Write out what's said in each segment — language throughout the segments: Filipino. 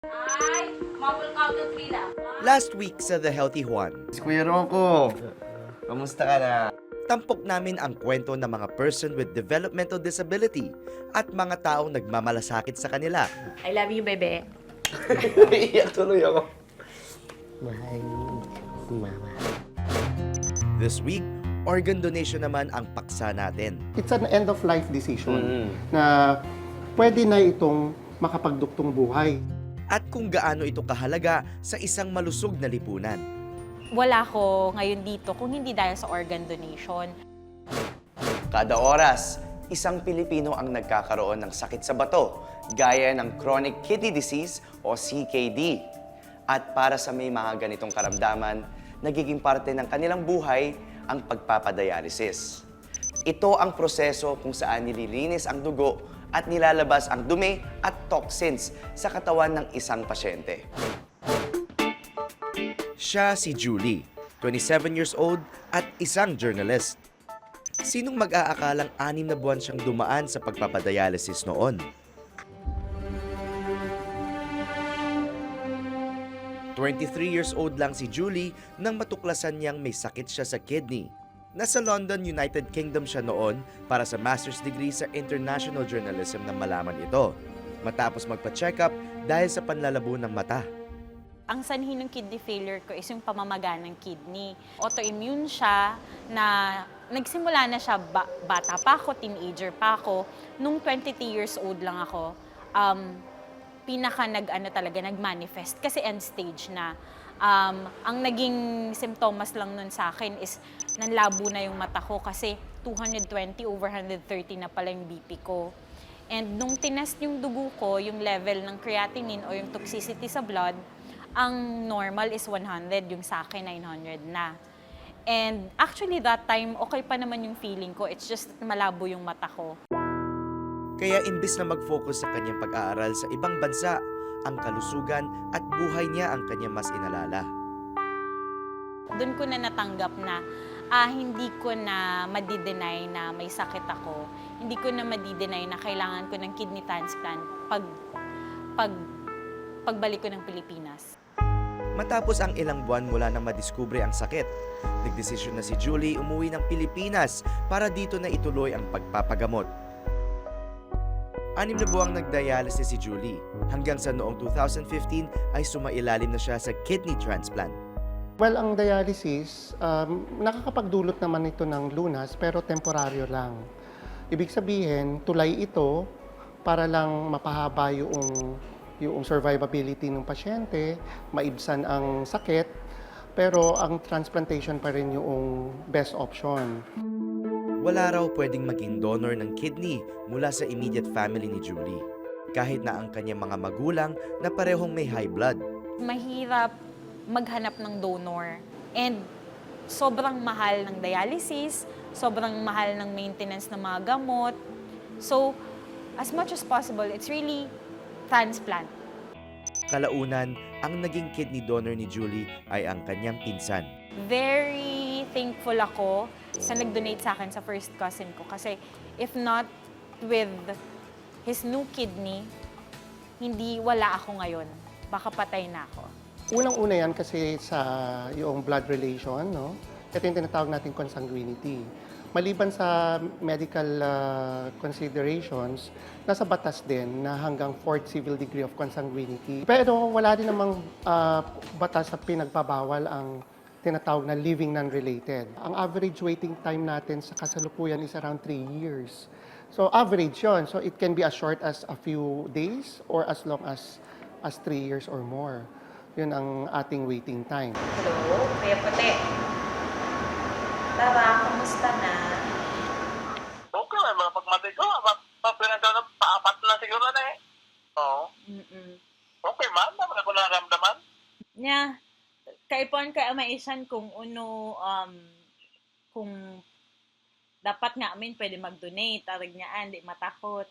Ay, mabul count to 3 lang. Last week sa The Healthy Juan, Si Kuya Rocco, kamusta ka na? tampok namin ang kwento ng mga person with developmental disability at mga taong nagmamalasakit sa kanila. I love you, bebe. Iyak tuloy ako. Mahal si Mama. This week, organ donation naman ang paksa natin. It's an end-of-life decision na pwede na itong makapagduktong buhay. At kung gaano ito kahalaga sa isang malusog na lipunan. Wala ko ngayon dito kung hindi dahil sa organ donation. Kada oras, isang Pilipino ang nagkakaroon ng sakit sa bato, gaya ng chronic kidney disease o CKD. At para sa may mga ganitong karamdaman, nagiging parte ng kanilang buhay ang pagpapadialysis. Ito ang proseso kung saan nililinis ang dugo at nilalabas ang dumi at toxins sa katawan ng isang pasyente. Siya si Julie, 27 years old at isang journalist. Sinong mag-aakalang 6 na buwan siyang dumaan sa pagpapadialysis noon? 23 years old lang si Julie nang matuklasan niyang may sakit siya sa kidney. Nasa London, United Kingdom siya noon para sa master's degree sa international journalism nang malaman ito. Matapos magpa-check up dahil sa panlalabo ng mata. Ang sanhi ng kidney failure ko is yung pamamaga ng kidney. Autoimmune siya na nagsimula na siya bata pa ako, teenager pa ako. Nung 23 years old lang ako, nag-manifest kasi end stage na. Ang naging symptoms lang nun sa akin is nanlabo na yung mata ko kasi 220 over 130 na pala yung BP ko. And nung tinest yung dugo ko, yung level ng creatinine o yung toxicity sa blood, ang normal is 100, yung sa akin 900 na. And actually that time, okay pa naman yung feeling ko, it's just malabo yung mata ko. Kaya imbis na mag-focus sa kanyang pag-aaral sa ibang bansa, ang kalusugan at buhay niya ang kanyang mas inalala. Doon ko na natanggap na hindi ko na madi-deny na may sakit ako. Hindi ko na madi-deny na kailangan ko ng kidney transplant pagbalik ko ng Pilipinas. Matapos ang ilang buwan mula nang madiskubre ang sakit, nagdesisyon na si Julie umuwi ng Pilipinas para dito na ituloy ang pagpapagamot. 6 na buwang nagdialysis si Julie, hanggang sa noong 2015 ay sumailalim na siya sa kidney transplant. Well, ang dialysis, nakakapagdulot naman ito ng lunas pero temporaryo lang. Ibig sabihin, tulay ito para lang mapahaba yung survivability ng pasyente, maibsan ang sakit, pero ang transplantation pa rin yung best option. Wala raw pwedeng maging donor ng kidney mula sa immediate family ni Julie, kahit na ang kanyang mga magulang na parehong may high blood. Mahirap maghanap ng donor and sobrang mahal ng dialysis, sobrang mahal ng maintenance ng mga gamot. So, as much as possible, it's really transplant. Kalaunan, ang naging kidney donor ni Julie ay ang kanyang pinsan. Very thankful ako sa nag-donate sa akin sa first cousin ko kasi if not with his new kidney, wala ako ngayon. Baka patay na ako. Unang-una yan kasi sa yung blood relation, no? Ito yung tinatawag natin consanguinity. Maliban sa medical considerations, nasa batas din na hanggang 4th civil degree of consanguinity. Pero wala din namang batas na pinagbabawal ang tinatawag na living non-related. Ang average waiting time natin sa kasalukuyan is around 3 years. So average yon. So it can be as short as a few days or as long as 3 years or more. Yun ang ating waiting time. Hello, Kuya Puti. Tara, kamusta na? Okay, may mga pagmatay ko. Pinagawa na paapat na siguro na eh. Oo. Okay, man. Naman ako nakaramdaman. Nya, kaipon ka maisan kung kung dapat nga amin pwede mag-donate, tarag niya, di matakot.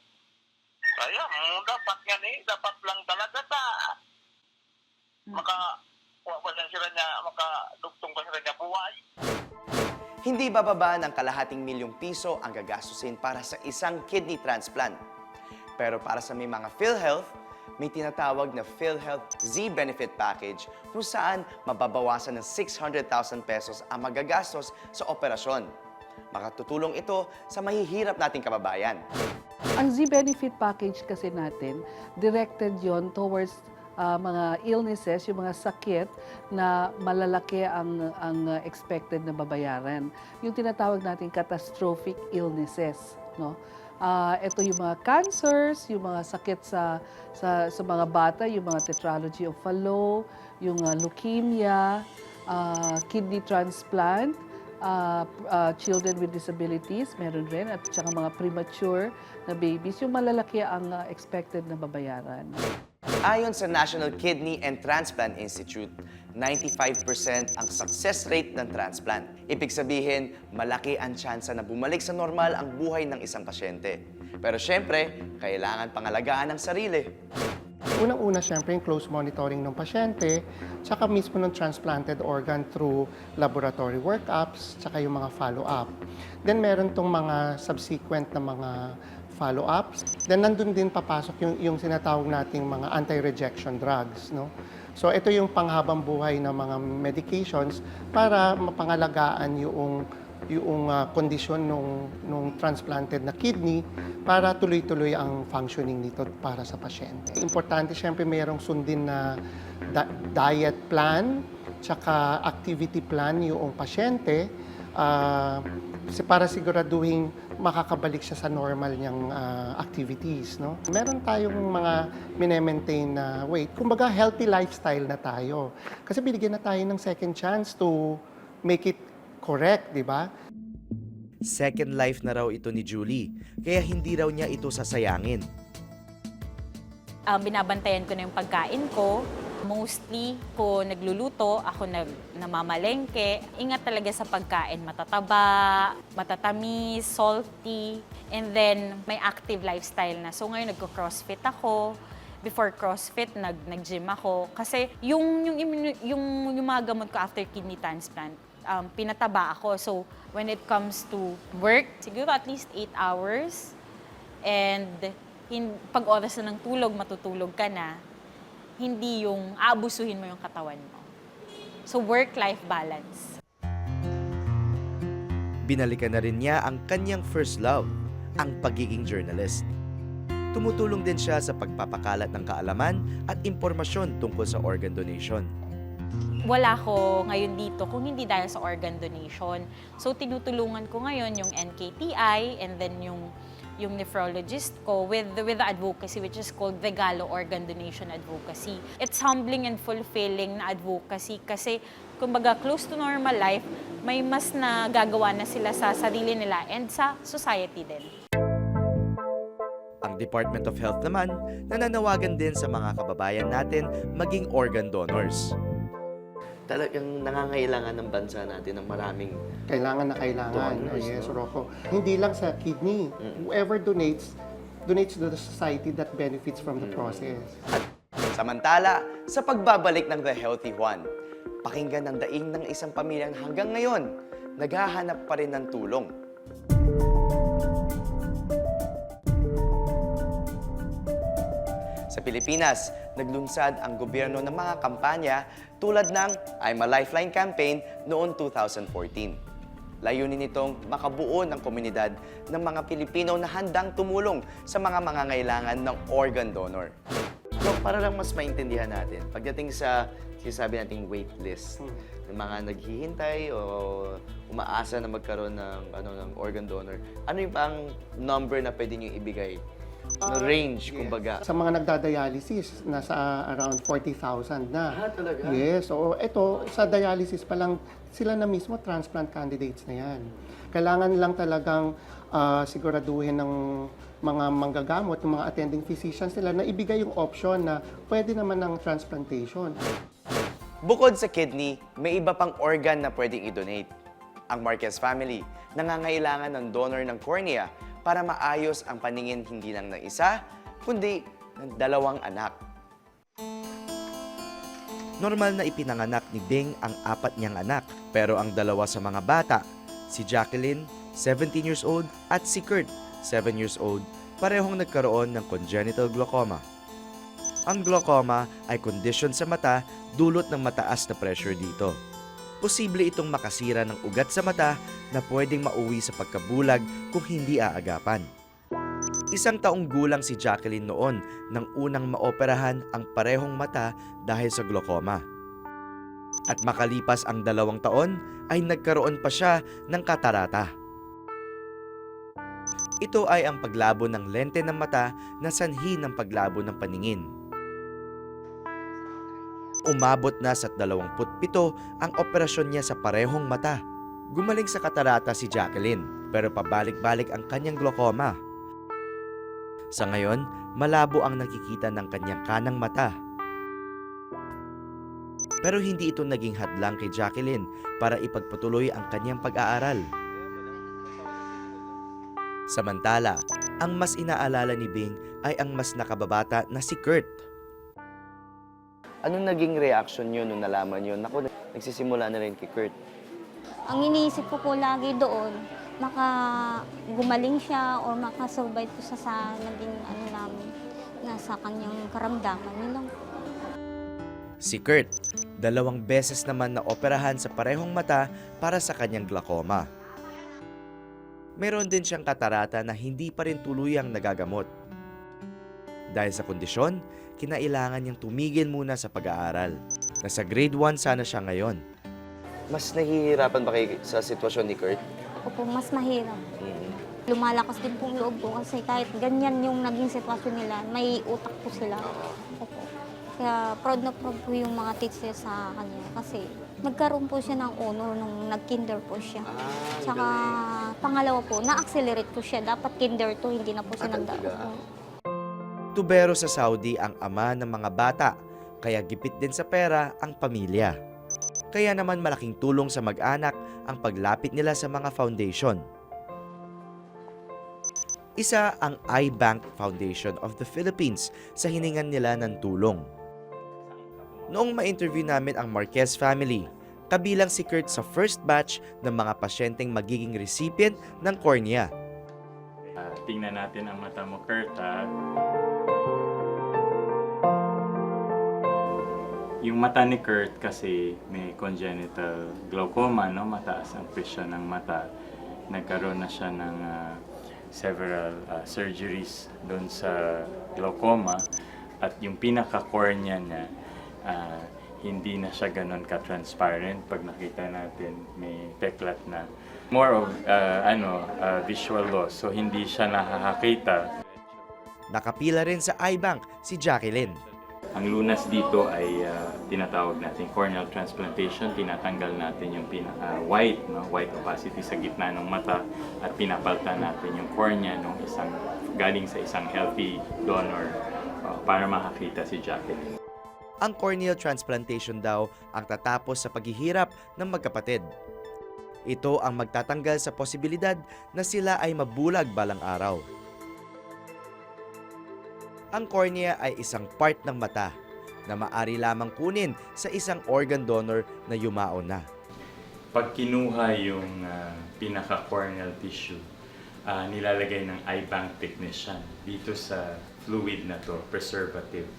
Ayan, dapat yan eh. Dapat lang talaga makadugtong pa sila niya buhay. Hindi bababa ng kalahating milyong piso ang gagastusin para sa isang kidney transplant. Pero para sa may mga PhilHealth, may tinatawag na PhilHealth Z-Benefit Package kung saan mababawasan ng 600,000 pesos ang magagastos sa operasyon. Makatutulong ito sa mahihirap nating kababayan. Ang Z-Benefit Package kasi natin, directed yon towards mga illnesses, yung mga sakit na malalaki ang expected na babayaran. Yung tinatawag natin catastrophic illnesses, no? Ito yung mga cancers, yung mga sakit sa mga bata, yung mga tetralogy of Fallot, yung leukemia, kidney transplant, children with disabilities, meron rin, at saka mga premature na babies, yung malalaki ang expected na babayaran. Ayon sa National Kidney and Transplant Institute, 95% ang success rate ng transplant. Ibig sabihin, malaki ang tsansa na bumalik sa normal ang buhay ng isang pasyente. Pero syempre, kailangan pangalagaan ang sarili. Unang-una, syempre, yung close monitoring ng pasyente, tsaka mismo ng transplanted organ through laboratory workups, tsaka yung mga follow-up. Then, meron tong mga subsequent na mga follow-ups. Then, nandun din papasok yung sinatawag nating mga anti-rejection drugs, no? So, ito yung panghabang buhay ng mga medications para mapangalagaan yung kondisyon nung transplanted na kidney para tuloy-tuloy ang functioning nito para sa pasyente. Importante, syempre, mayroong sundin na diet plan tsaka activity plan yung pasyente para siguraduhin makakabalik siya sa normal niyang activities, no? Meron tayong mga minemaintain na weight. Kumbaga, healthy lifestyle na tayo. Kasi binigyan na tayo ng second chance to make it correct, di ba? Second life na raw ito ni Julie, kaya hindi raw niya ito sasayangin. Binabantayan ko na yung pagkain ko. Mostly ko nagluluto, ako namamalengke. Ingat talaga sa pagkain, matataba, matatamis, salty, and then may active lifestyle na. So ngayon nagko-crossfit ako. Before CrossFit, nag-gym ako. Kasi yung mga gamot ko after kidney transplant, pinataba ako. So when it comes to work, siguro at least 8 hours. And pag oras na ng tulog, matutulog ka na. Hindi yung aabusuhin mo yung katawan mo. So, work-life balance. Binalikan na rin niya ang kanyang first love, ang pagiging journalist. Tumutulong din siya sa pagpapakalat ng kaalaman at impormasyon tungkol sa organ donation. Wala ko ngayon dito kung hindi dahil sa organ donation. So, tinutulungan ko ngayon yung NKTI and then yung nephrologist ko with the advocacy which is called Regalo Organ Donation Advocacy. It's humbling and fulfilling na advocacy kasi kumbaga close to normal life, may mas na gagawa na sila sa sarili nila and sa society din. Ang Department of Health naman, nananawagan din sa mga kababayan natin maging organ donors. Talagang nangangailangan ng bansa natin ng maraming Kailangan na kailangan. donors, Yes, no? Rocco. Hindi lang sa kidney. Whoever donates to the society that benefits from the process. Samantala, sa pagbabalik ng The Healthy Juan, pakinggan ang daing ng isang pamilyang hanggang ngayon, naghahanap pa rin ng tulong. Sa Pilipinas, naglunsad ang gobyerno ng mga kampanya tulad ng I'm a Lifeline campaign noong 2014. Layunin nitong makabuo ng komunidad ng mga Pilipino na handang tumulong sa mga mangangailangan ng organ donor. So, para lang mas maintindihan natin, pagdating sa sinasabi nating wait list, ng mga naghihintay o umaasa na magkaroon ng organ donor, ano yung pang number na pwede nyo ibigay? No range, kumbaga. Sa mga nagda-dialysis, nasa around 40,000 na. Talaga? Yes. So, ito, sa dialysis pa lang, sila na mismo transplant candidates na yan. Kailangan lang talagang siguraduhin ng mga manggagamot, ng mga attending physicians nila na ibigay yung option na pwede naman ng transplantation. Bukod sa kidney, may iba pang organ na pwedeng i-donate. Ang Marquez family, nangangailangan ng donor ng cornea para maayos ang paningin hindi lang ng isa, kundi ng 2 anak. Normal na ipinanganak ni Bing ang 4 niyang anak, pero ang 2 sa mga bata, si Jacqueline, 17 years old, at si Kurt, 7 years old, parehong nagkaroon ng congenital glaucoma. Ang glaucoma ay kondisyon sa mata dulot ng mataas na pressure dito. Posible itong makasira ng ugat sa mata na pwedeng mauwi sa pagkabulag kung hindi aagapan. 1 taong gulang si Jacqueline noon nang unang maoperahan ang parehong mata dahil sa glaucoma. At makalipas ang 2 taon ay nagkaroon pa siya ng katarata. Ito ay ang paglabo ng lente ng mata na sanhi ng paglabo ng paningin. Umabot na sa 27 ang operasyon niya sa parehong mata. Gumaling sa katarata si Jacqueline, pero pabalik-balik ang kanyang glaucoma. Sa ngayon, malabo ang nakikita ng kanyang kanang mata. Pero hindi ito naging hadlang kay Jacqueline para ipagpatuloy ang kanyang pag-aaral. Samantala, ang mas inaalala ni Bing ay ang mas nakababata na si Kurt. Anong naging reaction nyo nung nalaman yun? Naku, nagsisimula na rin kay Kurt. Ang iniisip ko po lagi doon, gumaling siya or makasurvive po siya sa naging namin, nasa kanyang karamdaman. Yun lang. Si Kurt, 2 beses naman na operahan sa parehong mata para sa kanyang glaucoma. Meron din siyang katarata na hindi pa rin tuluyang nagagamot. Dahil sa kondisyon, kinailangan niyang tumigil muna sa pag-aaral. Nasa grade 1 sana siya ngayon. Mas nahihirapan ba kayo sa sitwasyon ni Kurt? Opo, mas mahirap. Lumalakas din pong loob ko kasi kahit ganyan yung naging sitwasyon nila, may utak po sila. Opo. Kaya proud na proud po yung mga teacher sa kanya kasi nagkaroon po siya ng honor nung nag-kinder po siya. Tsaka pangalawa po, na-accelerate po siya. Dapat kinder to, hindi na po siya nagdaan. Tubero sa Saudi ang ama ng mga bata, kaya gipit din sa pera ang pamilya. Kaya naman malaking tulong sa mag-anak ang paglapit nila sa mga foundation. Isa ang iBank Foundation of the Philippines sa hiningan nila ng tulong. Noong ma-interview namin ang Marquez family, kabilang si Kurt sa first batch ng mga pasyenteng magiging recipient ng cornea. Tingnan natin ang mata mo, Kurt, ha? Yung mata ni Kurt kasi may congenital glaucoma, no? Mataas ang presyon ng mata. Nagkaroon na siya ng several surgeries doon sa glaucoma at yung pinaka-cornea niya hindi na siya ganun ka-transparent. Pag nakita natin, may peklat na. More of visual loss, so hindi siya nakakakita. Nakapila rin sa iBank si Jacqueline. Ang lunas dito ay tinatawag natin corneal transplantation. Tinatanggal natin yung white opacity sa gitna ng mata at pinapalitan natin yung cornea ng galing sa isang healthy donor para makakita si Jacqueline. Ang corneal transplantation daw ang tatapos sa paghihirap ng magkapatid. Ito ang magtatanggal sa posibilidad na sila ay mabulag balang araw. Ang cornea ay isang part ng mata na maaari lamang kunin sa isang organ donor na yumao na. Pag kinuha yung pinaka-corneal tissue, nilalagay ng iBank technician dito sa fluid na to, preservative.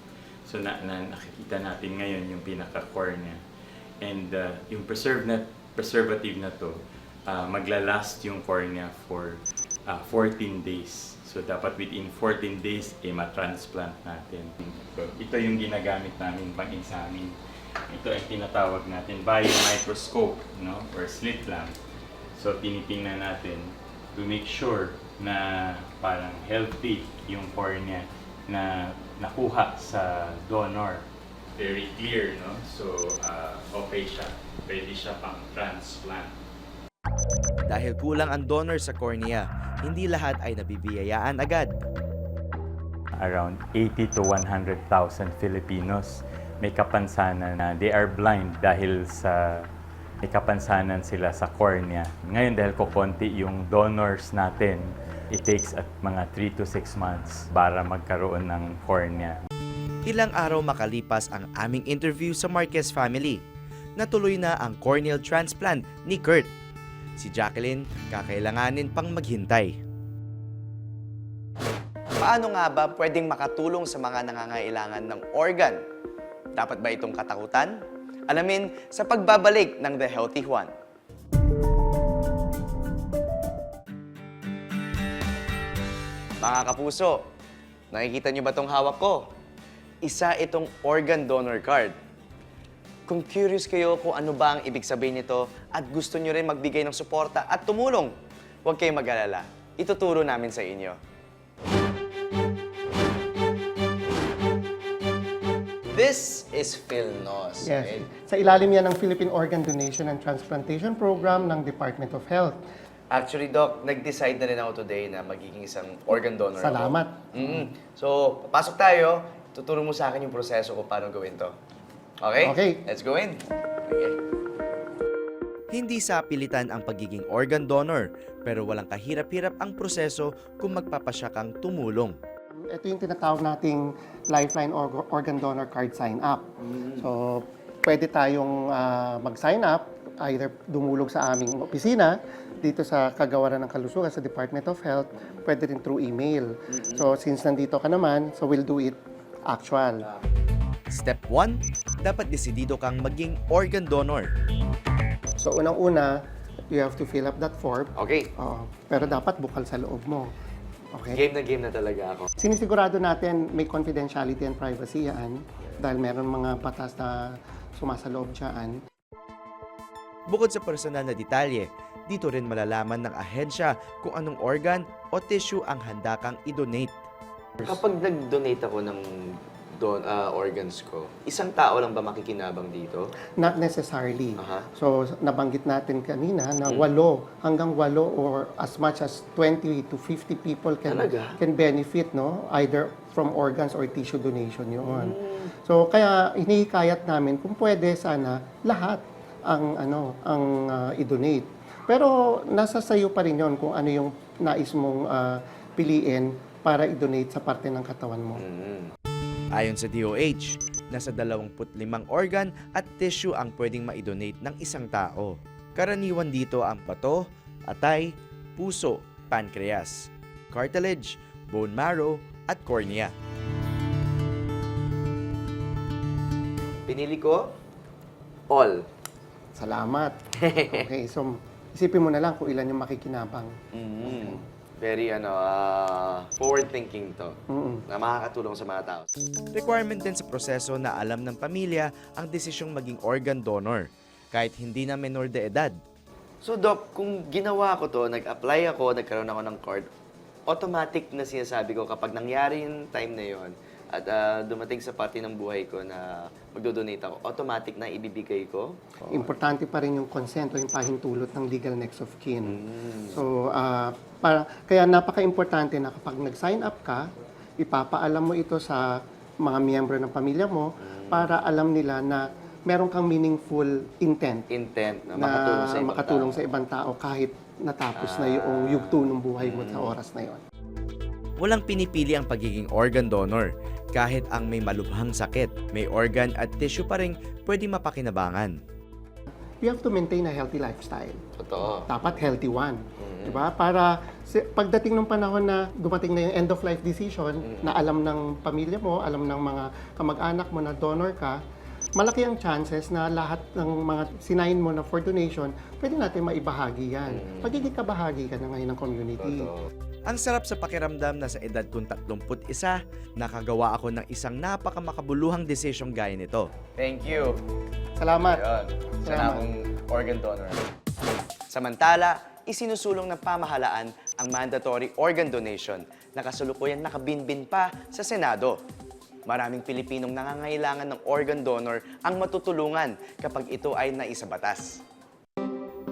So nakikita natin ngayon yung pinaka-cornea. And yung preservative na to, maglalast yung cornea for 14 days. So dapat within 14 days, ma-transplant natin. So, ito yung ginagamit namin pang-examine. Ito ay tinatawag natin biomicroscope, no? Or slit lamp. So tinitingnan natin to make sure na parang healthy yung cornea na nakuha sa donor. Very clear, no? So okay siya. Pwede siya pang transplant. Dahil kulang ang donor sa cornea, hindi lahat ay nabibiyayaan agad. Around 80 to 100,000 Filipinos may kapansanan na they are blind dahil sa may kapansanan sila sa cornea. Ngayon dahil kukonti yung donors natin, it takes at mga 3 to 6 months para magkaroon ng cornea. Ilang araw makalipas ang aming interview sa Marquez family. Natuloy na ang corneal transplant ni Kurt. Si Jacqueline kakailanganin pang maghintay. Paano nga ba pwedeng makatulong sa mga nangangailangan ng organ? Dapat ba itong katakutan? Alamin sa pagbabalik ng The Healthy Juan. Mga kapuso, nakikita niyo ba itong hawak ko? Isa itong organ donor card. Kung curious kayo kung ano ba ang ibig sabihin nito at gusto niyo rin magbigay ng suporta at tumulong, huwag kayong mag-alala. Ituturo namin sa inyo. This is PhilNOS, Yes. right? Sa ilalim yan ng Philippine Organ Donation and Transplantation Program ng Department of Health. Actually, Doc, nag-decide na rin ako today na magiging isang organ donor ako. Salamat. So, papasok tayo. Tuturo mo sa akin yung proseso kung paano gawin to. Okay? Okay. Let's go in. Okay. Hindi sa pilitan ang pagiging organ donor, pero walang kahirap-hirap ang proseso kung magpapasya kang tumulong. Ito yung tinatawag nating Lifeline Organ Donor Card Sign Up. So, pwede tayong mag-sign up, either dumulog sa aming opisina, dito sa Kagawaran ng Kalusugan sa Department of Health, pwede rin through email. So, since nandito ka naman, so we'll do it actual. Step 1, dapat desidido kang maging organ donor. So, unang-una, you have to fill up that form. Okay. Pero dapat bukal sa loob mo. Okay? Game na talaga ako. Sinisigurado natin may confidentiality and privacy yan dahil meron mga batas na sumasaloob dyan. Bukod sa personal na detalye, dito rin malalaman ng ahensya kung anong organ o tissue ang handa kang i-donate. Kapag nag-donate ako ng organs ko, isang tao lang ba makikinabang dito? Not necessarily. Aha. So, nabanggit natin kanina na 8 hanggang 8 or as much as 20 to 50 people can benefit, no? Either from organs or tissue donation yun. So, kaya hinihikayat namin kung pwede sana lahat ang i-donate. Pero nasa sayo pa rin yun kung ano yung nais mong piliin para i-donate sa parte ng katawan mo. Ayon sa DOH, nasa 25 organ at tissue ang pwedeng ma-donate ng isang tao. Karaniwan dito ang bato, atay, puso, pancreas, cartilage, bone marrow, at cornea. Pinili ko, all. Salamat. Okay, so isipin mo na lang kung ilan yung makikinabang. Very forward-thinking to na makakatulong sa mga tao. Requirement din sa proseso na alam ng pamilya ang desisyong maging organ donor, kahit hindi na menor de edad. So, Doc, kung ginawa ko to, nag-apply ako, nagkaroon ako ng card, automatic na sinasabi ko kapag nangyari yung time na yon at dumating sa parte ng buhay ko na magdo-donate ako, automatic na ibibigay ko. Importante pa rin yung consent o yung pahintulot ng legal next of kin. So, kaya napaka-importante na kapag nag-sign up ka, ipapaalam mo ito sa mga miyembro ng pamilya mo para alam nila na meron kang meaningful intent Na na makatulong sa ibang tao kahit natapos na yung yugto ng buhay mo sa oras na yon. Walang pinipili ang pagiging organ donor. Kahit ang may malubhang sakit, may organ at tissue pa rin pwede mapakinabangan. You have to maintain a healthy lifestyle. Totoo. Dapat healthy one. Diba? Para pagdating ng panahon na dumating na yung end of life decision, na alam ng pamilya mo, alam ng mga kamag-anak mo na donor ka, malaki ang chances na lahat ng mga sinain mo na for donation, pwede natin maibahagi yan. Pagiging kabahagi ka na ngayon ng community. Totoo. Ang sarap sa pakiramdam na sa edad kong 31, nakagawa ako ng isang napakamakabuluhang desisyong gaya nito. Thank you. Salamat. Ayun. Sana akong organ donor. Samantala, isinusulong ng pamahalaan ang mandatory organ donation na kasalukuyan nakabinbin pa sa Senado. Maraming Pilipinong nangangailangan ng organ donor ang matutulungan kapag ito ay naisabatas.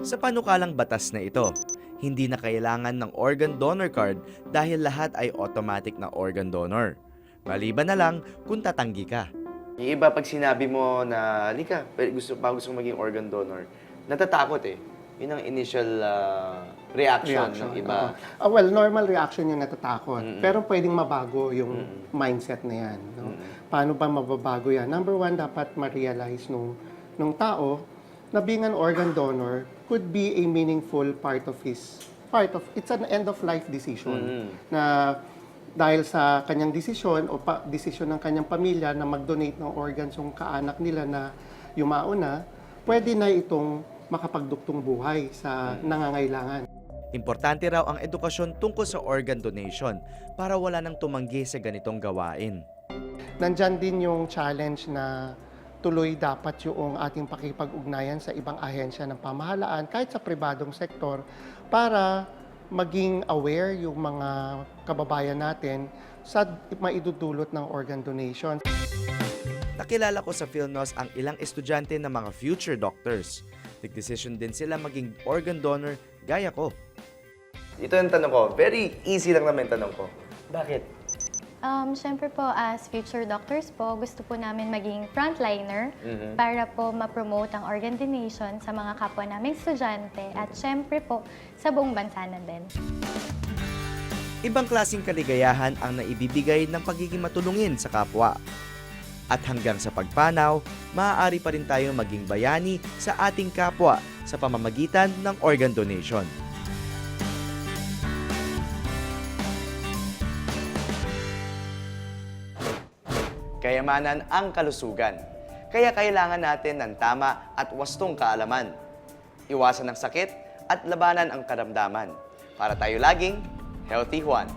Sa panukalang batas na ito, hindi na kailangan ng organ donor card dahil lahat ay automatic na organ donor. Maliban na lang kung tatanggi ka. Yung iba, pag sinabi mo na, halika, gusto kong maging organ donor, natatakot eh. Yun ang initial reaction ng iba. Well, normal reaction yung natatakot. Pero pwedeng mabago yung mindset na yan. No? Paano ba mababago yan? Number one, dapat ma-realize nung tao na being an organ donor could be a meaningful it's an end-of-life decision na dahil sa kanyang desisyon o desisyon ng kanyang pamilya na mag-donate ng organs yung kaanak nila na yumao na, pwede na itong makapagduktong buhay sa nangangailangan. Importante raw ang edukasyon tungkol sa organ donation para wala nang tumanggi sa ganitong gawain. Nandyan din yung challenge na tuloy dapat yung ating pakipag-ugnayan sa ibang ahensya ng pamahalaan, kahit sa pribadong sektor, para maging aware yung mga kababayan natin sa maidudulot ng organ donation. Nakilala ko sa PhilNos ang ilang estudyante na mga future doctors. Nag-decision din sila maging organ donor gaya ko. Ito yung tanong ko. Very easy lang naman yung tanong ko. Bakit? Siyempre po, as future doctors po, gusto po namin maging frontliner para po ma-promote ang organ donation sa mga kapwa naming estudyante at siyempre po sa buong bansa na din. Ibang klaseng kaligayahan ang naibibigay ng pagiging matulungin sa kapwa. At hanggang sa pagpanaw, maaari pa rin tayong maging bayani sa ating kapwa sa pamamagitan ng organ donation. Kayamanan ang kalusugan. Kaya kailangan natin ng tama at wastong kaalaman. Iwasan ang sakit at labanan ang karamdaman. Para tayo laging Healthy Juan.